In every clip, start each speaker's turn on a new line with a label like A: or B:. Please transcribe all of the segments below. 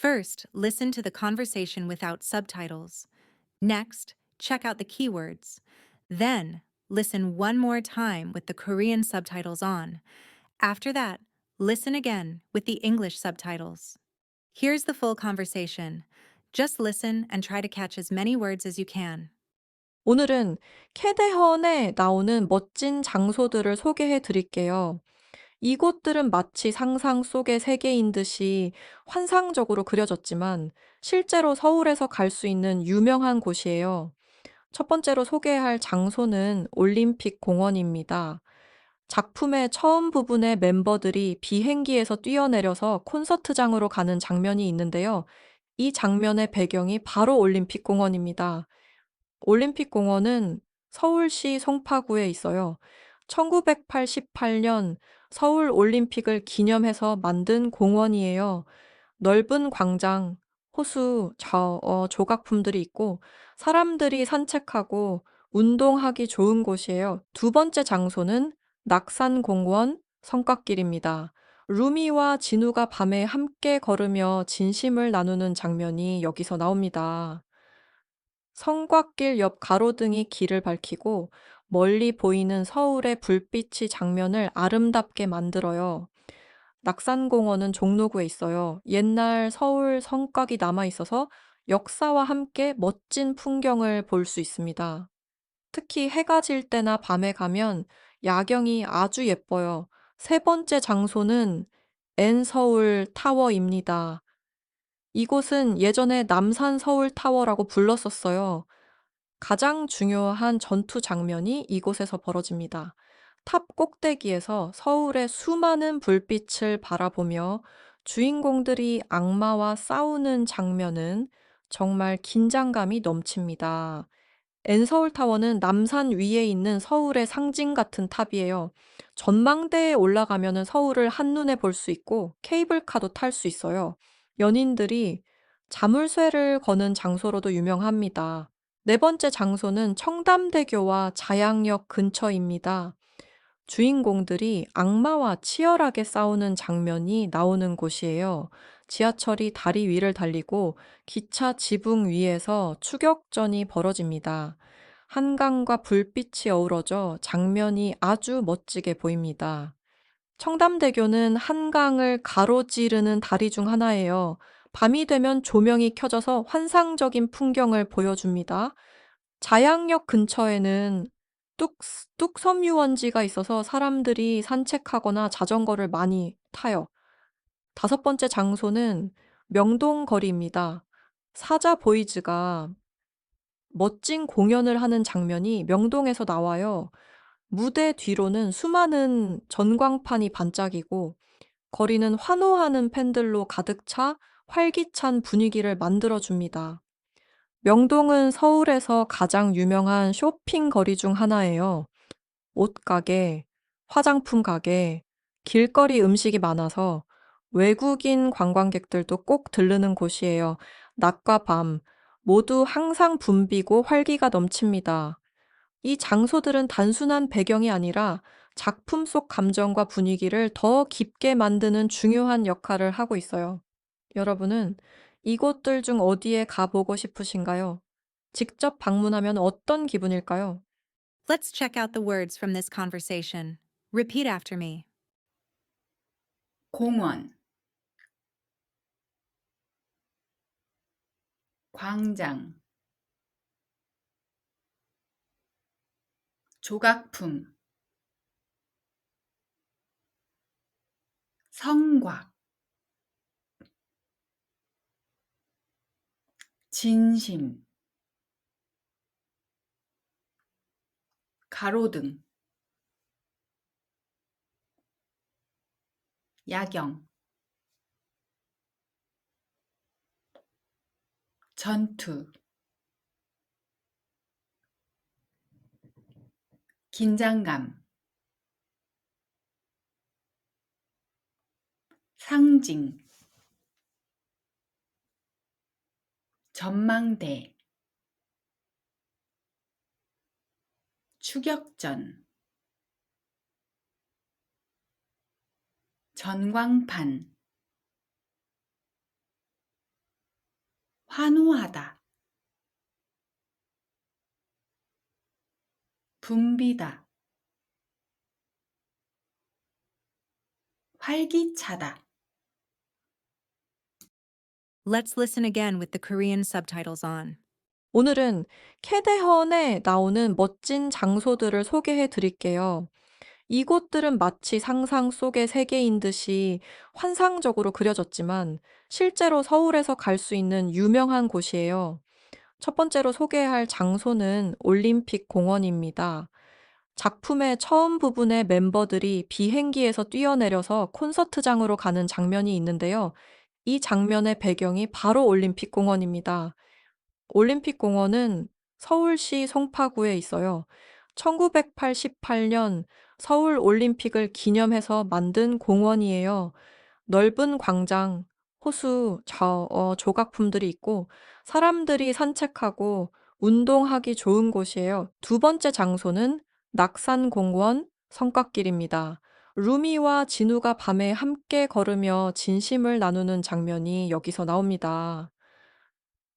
A: First, listen to the conversation without subtitles. Next, check out the keywords. Then, listen one more time with the Korean subtitles on. After that, listen again with the English subtitles. Here's the full conversation. Just listen and try to catch as many words as you can.
B: 오늘은 캐대헌에 나오는 멋진 장소들을 소개해 드릴게요. 이곳들은 마치 상상 속의 세계인 듯이 환상적으로 그려졌지만 실제로 서울에서 갈 수 있는 유명한 곳이에요. 첫 번째로 소개할 장소는 올림픽 공원입니다. 작품의 처음 부분에 멤버들이 비행기에서 뛰어내려서 콘서트장으로 가는 장면이 있는데요. 이 장면의 배경이 바로 올림픽 공원입니다. 올림픽 공원은 서울시 송파구에 있어요. 1988년 서울 올림픽을 기념해서 만든 공원이에요. 넓은 광장, 호수, 조각품들이 있고 사람들이 산책하고 운동하기 좋은 곳이에요. 두 번째 장소는 낙산공원 성곽길입니다. 루미와 진우가 밤에 함께 걸으며 진심을 나누는 장면이 여기서 나옵니다. 성곽길 옆 가로등이 길을 밝히고 멀리 보이는 서울의 불빛이 장면을 아름답게 만들어요. 낙산공원은 종로구에 있어요. 옛날 서울 성곽이 남아 있어서 역사와 함께 멋진 풍경을 볼 수 있습니다. 특히 해가 질 때나 밤에 가면 야경이 아주 예뻐요. 세 번째 장소는 N서울 타워입니다. 이곳은 예전에 남산 서울 타워라고 불렀었어요. 가장 중요한 전투 장면이 이곳에서 벌어집니다. 탑 꼭대기에서 서울의 수많은 불빛을 바라보며 주인공들이 악마와 싸우는 장면은 정말 긴장감이 넘칩니다. N서울타워는 남산 위에 있는 서울의 상징 같은 탑이에요. 전망대에 올라가면 서울을 한눈에 볼 수 있고 케이블카도 탈 수 있어요. 연인들이 자물쇠를 거는 장소로도 유명합니다. 네 번째 장소는 청담대교와 자양역 근처입니다. 주인공들이 악마와 치열하게 싸우는 장면이 나오는 곳이에요. 지하철이 다리 위를 달리고 기차 지붕 위에서 추격전이 벌어집니다. 한강과 불빛이 어우러져 장면이 아주 멋지게 보입니다. 청담대교는 한강을 가로지르는 다리 중 하나예요. 밤이 되면 조명이 켜져서 환상적인 풍경을 보여줍니다. 자양역 근처에는 뚝섬유원지가 있어서 사람들이 산책하거나 자전거를 많이 타요. 다섯 번째 장소는 명동거리입니다. 사자 보이즈가 멋진 공연을 하는 장면이 명동에서 나와요. 무대 뒤로는 수많은 전광판이 반짝이고 거리는 환호하는 팬들로 가득 차 활기찬 분위기를 만들어줍니다. 명동은 서울에서 가장 유명한 쇼핑 거리 중 하나예요. 옷가게, 화장품 가게, 길거리 음식이 많아서 외국인 관광객들도 꼭 들르는 곳이에요. 낮과 밤 모두 항상 붐비고 활기가 넘칩니다. 이 장소들은 단순한 배경이 아니라 작품 속 감정과 분위기를 더 깊게 만드는 중요한 역할을 하고 있어요. 여러분은 이곳들 중 어디에 가보고 싶으신가요? 직접 방문하면 어떤 기분일까요?
A: Let's check out the words from this conversation. Repeat after me.
C: 공원, 광장, 조각품, 성곽, 진심, 가로등, 야경, 전투, 긴장감, 상징, 전망대, 추격전, 전광판, 환호하다, 붐비다, 활기차다.
A: Let's listen again with the Korean subtitles on.
B: 오늘은 캐대헌에 나오는 멋진 장소들을 소개해 드릴게요. 이곳들은 마치 상상 속의 세계인 듯이 환상적으로 그려졌지만 실제로 서울에서 갈 수 있는 유명한 곳이에요. 첫 번째로 소개할 장소는 올림픽 공원입니다. 작품의 처음 부분에 멤버들이 비행기에서 뛰어내려서 콘서트장으로 가는 장면이 있는데요. 이 장면의 배경이 바로 올림픽 공원입니다. 올림픽 공원은 서울시 송파구에 있어요. 1988년 서울 올림픽을 기념해서 만든 공원이에요. 넓은 광장, 호수, 조각품들이 있고 사람들이 산책하고 운동하기 좋은 곳이에요. 두 번째 장소는 낙산공원 성곽길입니다. 루미와 진우가 밤에 함께 걸으며 진심을 나누는 장면이 여기서 나옵니다.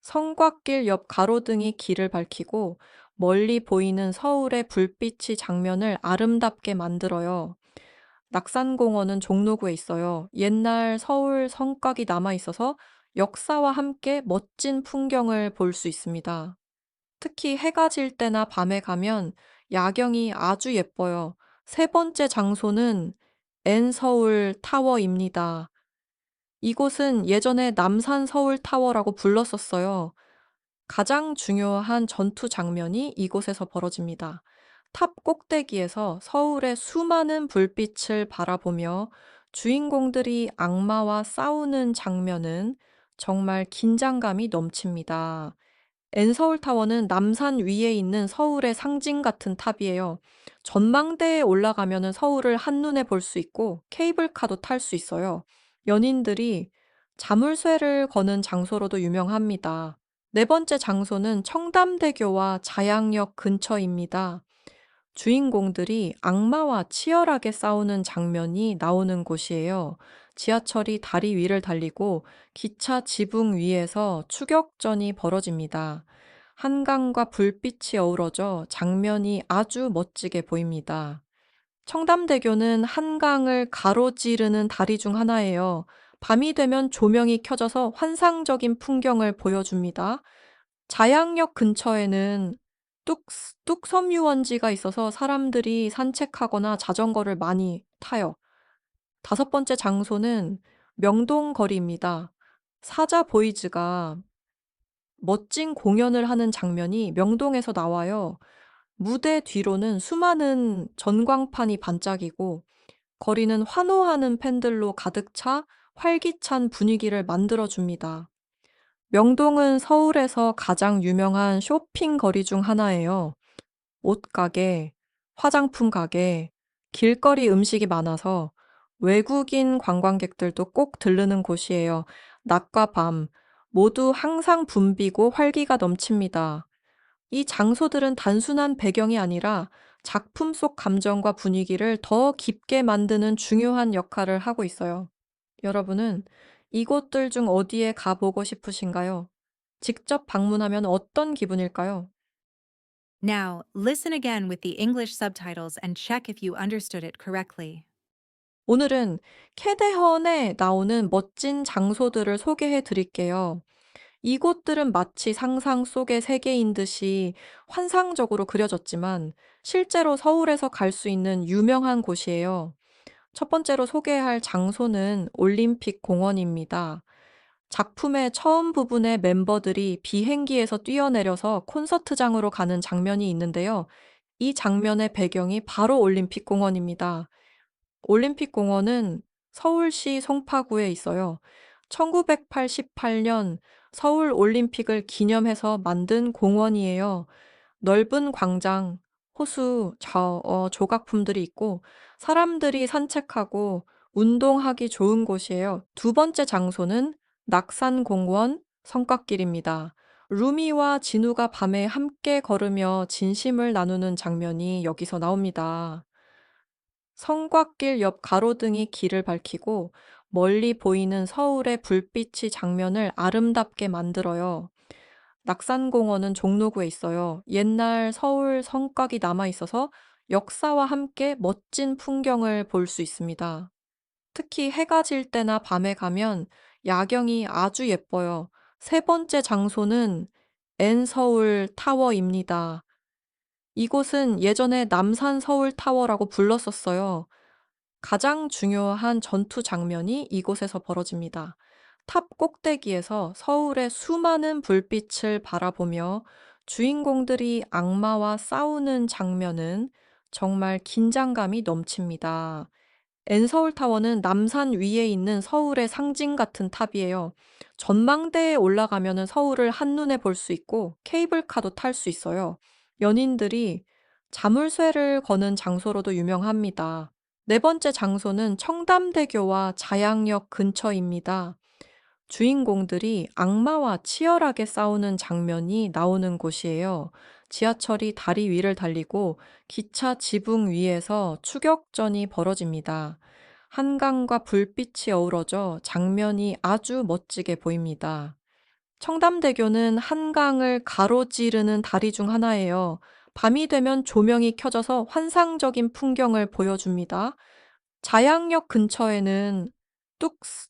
B: 성곽길 옆 가로등이 길을 밝히고 멀리 보이는 서울의 불빛이 장면을 아름답게 만들어요. 낙산공원은 종로구에 있어요. 옛날 서울 성곽이 남아 있어서 역사와 함께 멋진 풍경을 볼 수 있습니다. 특히 해가 질 때나 밤에 가면 야경이 아주 예뻐요. 세 번째 장소는 N서울 타워입니다. 이곳은 예전에 남산 서울 타워라고 불렀었어요. 가장 중요한 전투 장면이 이곳에서 벌어집니다. 탑 꼭대기에서 서울의 수많은 불빛을 바라보며 주인공들이 악마와 싸우는 장면은 정말 긴장감이 넘칩니다. N서울타워는 남산 위에 있는 서울의 상징 같은 탑이에요. 전망대에 올라가면 서울을 한눈에 볼 수 있고 케이블카도 탈 수 있어요. 연인들이 자물쇠를 거는 장소로도 유명합니다. 네 번째 장소는 청담대교와 자양역 근처입니다. 주인공들이 악마와 치열하게 싸우는 장면이 나오는 곳이에요. 지하철이 다리 위를 달리고 기차 지붕 위에서 추격전이 벌어집니다. 한강과 불빛이 어우러져 장면이 아주 멋지게 보입니다. 청담대교는 한강을 가로지르는 다리 중 하나예요. 밤이 되면 조명이 켜져서 환상적인 풍경을 보여줍니다. 자양역 근처에는 뚝섬유원지가 있어서 사람들이 산책하거나 자전거를 많이 타요. 다섯 번째 장소는 명동거리입니다. 사자 보이즈가 멋진 공연을 하는 장면이 명동에서 나와요. 무대 뒤로는 수많은 전광판이 반짝이고 거리는 환호하는 팬들로 가득 차 활기찬 분위기를 만들어줍니다. 명동은 서울에서 가장 유명한 쇼핑 거리 중 하나예요. 옷가게, 화장품 가게, 길거리 음식이 많아서 외국인 관광객들도 꼭 들르는 곳이에요. 낮과 밤 모두 항상 붐비고 활기가 넘칩니다. 이 장소들은 단순한 배경이 아니라 작품 속 감정과 분위기를 더 깊게 만드는 중요한 역할을 하고 있어요. 여러분은 이곳들 중 어디에 가보고 싶으신가요? 직접 방문하면 어떤 기분일까요?
A: Now, listen again with the English subtitles and check if you understood it correctly.
B: 오늘은 캐대헌에 나오는 멋진 장소들을 소개해 드릴게요. 이곳들은 마치 상상 속의 세계인 듯이 환상적으로 그려졌지만 실제로 서울에서 갈 수 있는 유명한 곳이에요. 첫 번째로 소개할 장소는 올림픽 공원입니다. 작품의 처음 부분에 멤버들이 비행기에서 뛰어내려서 콘서트장으로 가는 장면이 있는데요. 이 장면의 배경이 바로 올림픽 공원입니다. 올림픽 공원은 서울시 송파구에 있어요. 1988년 서울 올림픽을 기념해서 만든 공원이에요. 넓은 광장, 호수, 조각품들이 있고 사람들이 산책하고 운동하기 좋은 곳이에요. 두 번째 장소는 낙산공원 성곽길입니다. 루미와 진우가 밤에 함께 걸으며 진심을 나누는 장면이 여기서 나옵니다. 성곽길 옆 가로등이 길을 밝히고 멀리 보이는 서울의 불빛이 장면을 아름답게 만들어요. 낙산공원은 종로구에 있어요. 옛날 서울 성곽이 남아 있어서 역사와 함께 멋진 풍경을 볼 수 있습니다. 특히 해가 질 때나 밤에 가면 야경이 아주 예뻐요. 세 번째 장소는 N서울 타워입니다. 이곳은 예전에 남산 서울 타워라고 불렀었어요. 가장 중요한 전투 장면이 이곳에서 벌어집니다. 탑 꼭대기에서 서울의 수많은 불빛을 바라보며 주인공들이 악마와 싸우는 장면은 정말 긴장감이 넘칩니다. N서울타워는 남산 위에 있는 서울의 상징 같은 탑이에요. 전망대에 올라가면은 서울을 한눈에 볼 수 있고 케이블카도 탈 수 있어요. 연인들이 자물쇠를 거는 장소로도 유명합니다. 네 번째 장소는 청담대교와 자양역 근처입니다. 주인공들이 악마와 치열하게 싸우는 장면이 나오는 곳이에요. 지하철이 다리 위를 달리고 기차 지붕 위에서 추격전이 벌어집니다. 한강과 불빛이 어우러져 장면이 아주 멋지게 보입니다. 청담대교는 한강을 가로지르는 다리 중 하나예요. 밤이 되면 조명이 켜져서 환상적인 풍경을 보여줍니다. 자양역 근처에는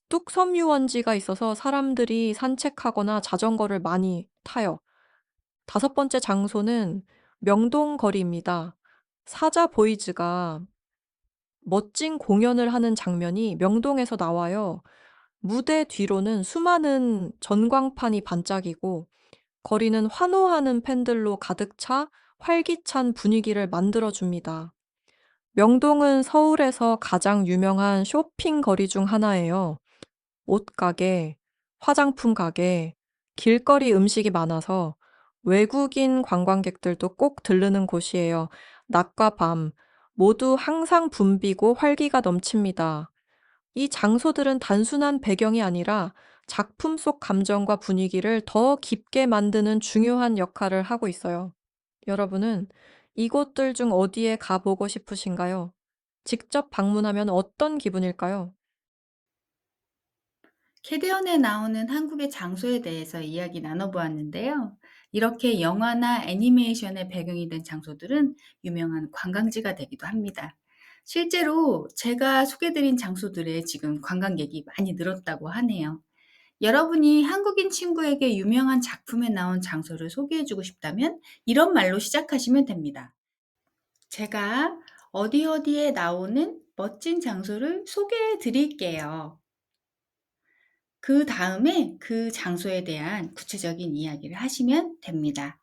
B: 뚝섬유원지가 있어서 사람들이 산책하거나 자전거를 많이 타요. 다섯 번째 장소는 명동거리입니다. 사자 보이즈가 멋진 공연을 하는 장면이 명동에서 나와요. 무대 뒤로는 수많은 전광판이 반짝이고 거리는 환호하는 팬들로 가득 차 활기찬 분위기를 만들어줍니다. 명동은 서울에서 가장 유명한 쇼핑 거리 중 하나예요. 옷가게, 화장품 가게, 길거리 음식이 많아서 외국인 관광객들도 꼭 들르는 곳이에요. 낮과 밤 모두 항상 붐비고 활기가 넘칩니다. 이 장소들은 단순한 배경이 아니라 작품 속 감정과 분위기를 더 깊게 만드는 중요한 역할을 하고 있어요. 여러분은 이곳들 중 어디에 가보고 싶으신가요? 직접 방문하면 어떤 기분일까요?
C: 캐대언에 나오는 한국의 장소에 대해서 이야기 나눠보았는데요. 이렇게 영화나 애니메이션의 배경이 된 장소들은 유명한 관광지가 되기도 합니다. 실제로 제가 소개드린 장소들에 지금 관광객이 많이 늘었다고 하네요. 여러분이 한국인 친구에게 유명한 작품에 나온 장소를 소개해주고 싶다면 이런 말로 시작하시면 됩니다. 제가 어디 어디에 나오는 멋진 장소를 소개해 드릴게요. 그 다음에 그 장소에 대한 구체적인 이야기를 하시면 됩니다.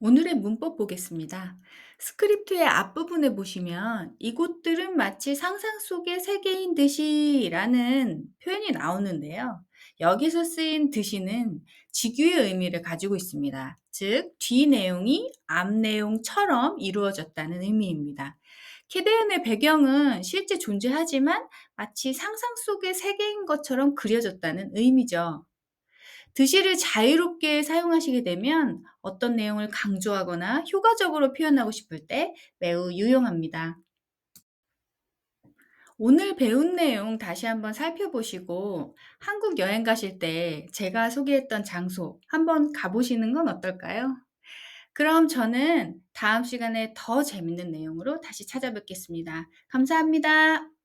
C: 오늘의 문법 보겠습니다. 스크립트의 앞부분에 보시면 이곳들은 마치 상상 속의 세계인 듯이라는 표현이 나오는데요. 여기서 쓰인 듯이는 직유의 의미를 가지고 있습니다. 즉, 뒤 내용이 앞 내용처럼 이루어졌다는 의미입니다. 캐데언의 배경은 실제 존재하지만 마치 상상 속의 세계인 것처럼 그려졌다는 의미죠. 드시를 자유롭게 사용하시게 되면 어떤 내용을 강조하거나 효과적으로 표현하고 싶을 때 매우 유용합니다. 오늘 배운 내용 다시 한번 살펴보시고 한국 여행 가실 때 제가 소개했던 장소 한번 가보시는 건 어떨까요? 그럼 저는 다음 시간에 더 재밌는 내용으로 다시 찾아뵙겠습니다. 감사합니다.